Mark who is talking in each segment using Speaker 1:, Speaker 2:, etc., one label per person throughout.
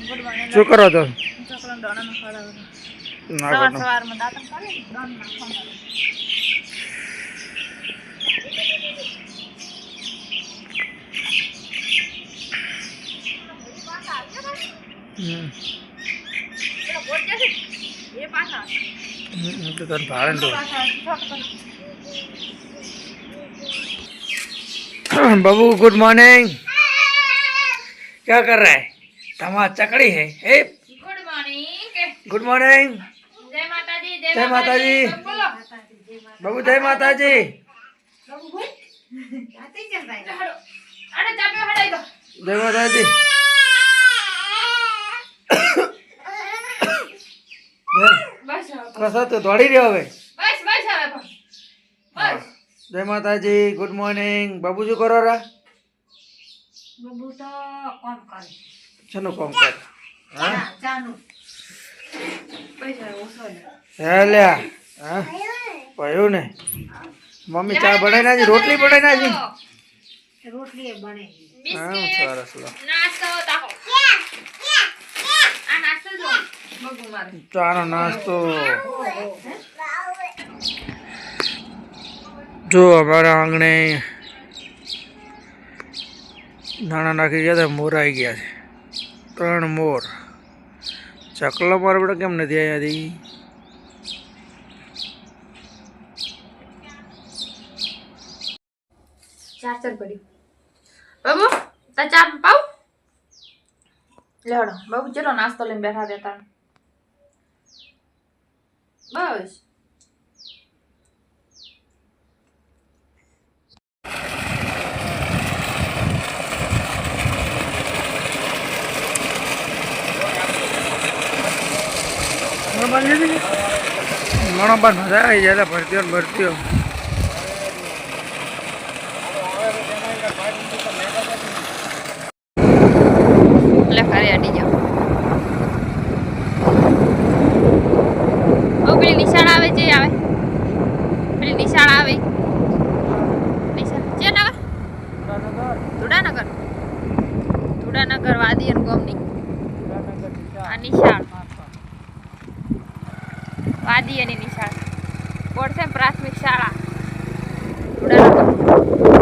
Speaker 1: Good morning.
Speaker 2: શું કરો તો?
Speaker 1: ચોકલેટ દાણાનો ખવડાવવાનો.
Speaker 2: ના
Speaker 1: સવારમાં દાંતણ કરે ને દાણ નાખવાનું. ये पासा
Speaker 2: तो तन भाड़े तो बाबू गुड मॉर्निंग। क्या कर रहा है? टमाटर चकड़ी है।
Speaker 1: Good morning.
Speaker 2: Good morning.
Speaker 1: जय माता दी।
Speaker 2: जय माता जी।
Speaker 1: बोलो
Speaker 2: बाबू जय माता जी।
Speaker 1: बाबू बोल जाते चल रहा है। अरे चाबी हटाई दो।
Speaker 2: जय माता जी।
Speaker 1: बस
Speaker 2: कसा तो दौड़ी रहो હવે?
Speaker 1: बस बस હવે બસ.
Speaker 2: जय माता जी। Good morning. बाबू जो करो रा?
Speaker 1: બાબુ તો કોમ કરે.
Speaker 2: ચનો કોમ કર? હા
Speaker 1: ચાનું પૈસા ઓછો લે.
Speaker 2: હે લ્યા હા પયો ને મમ્મી ચા બનાવી નાજી, રોટલી બનાવી નાજી.
Speaker 1: રોટલી એ બને.
Speaker 2: હા
Speaker 1: બિસ્કિટ
Speaker 2: સરસ લો.
Speaker 1: નાસ્તો તાકો. આ નાસ્તો જો બગુ મારે.
Speaker 2: ચાનો નાસ્તો જો અમારા આંગણે દાણા નાખી ગયા હતા, મોર આવી ગયા છે 3 મોર. ચકલા માર બેટા કેમ નથી અહીંયાથી?
Speaker 1: ચાર્જર પડી. બાબુ તા ચા પાઉ લેડો. બાબુ ચલો નાસ્તો લઈને બેઠા રહેતા. બસ
Speaker 2: ઘણા બાર મજા આવી જાય ભરતીઓ ભરતીઓ.
Speaker 1: લે ખરે અડી જાઓ. ઓ પેલી નિશાળ આવે છે, આવે પેલી નિશાળ આવે. નિશાળ છે નગર ધુડાનગર. ધુડાનગર વાદી અને ગોમની આ નિશાળ વાદી અને નિશાળ બોર્ડ છે પ્રાથમિક શાળા ધુડાનગર.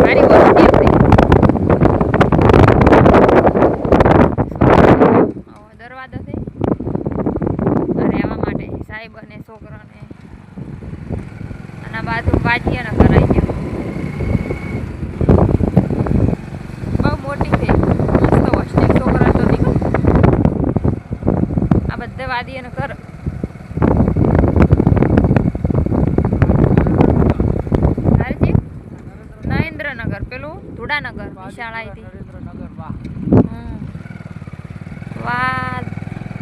Speaker 1: મારી ઓળખી હતી દરવાજો છે રહેવા માટે સાહેબ અને છોકરાને. અને બાજુ વાજીયાને કરાઈ ગયા. બહુ મોટી છે, મસ્ત હોસ્ટેલ. છોકરા તો નીકળ આ બધે વાદીયાને કર. નરેન્દ્રનગર પેલું ધુડાનગર શાળા હતી.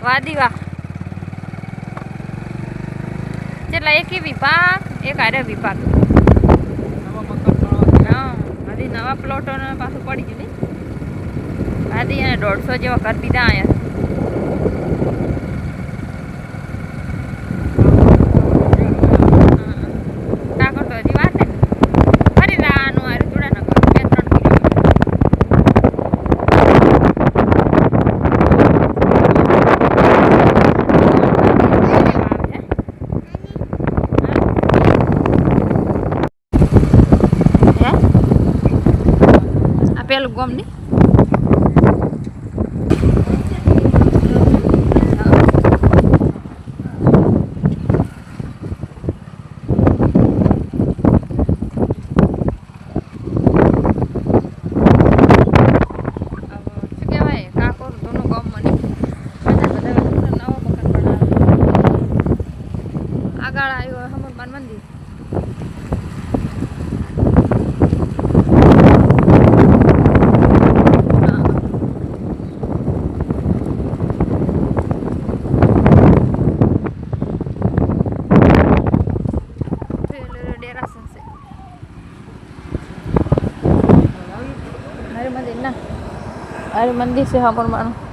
Speaker 1: વાદી વાહ કેટલા એકી વિભાગ એક આરે વિભાગ. હા હજી નવા પ્લોટો પાછું પડી ગયું ને. વાદી અને 150 જેવા કરી દીધા અહીંયા. કાકો તો હજી વાત ને ફરી લાવવાનું આ ધુડાનગર 2-3 કિલોમીટર. પેલું ગોમ ની શું કહેવાય કાકોર ધોનું ગોમ મને બધા નવો મકાન બનાવે. આગળ આવ્યો હનુમાન મંદિર. हरे मंदिर से हाँ पर मानो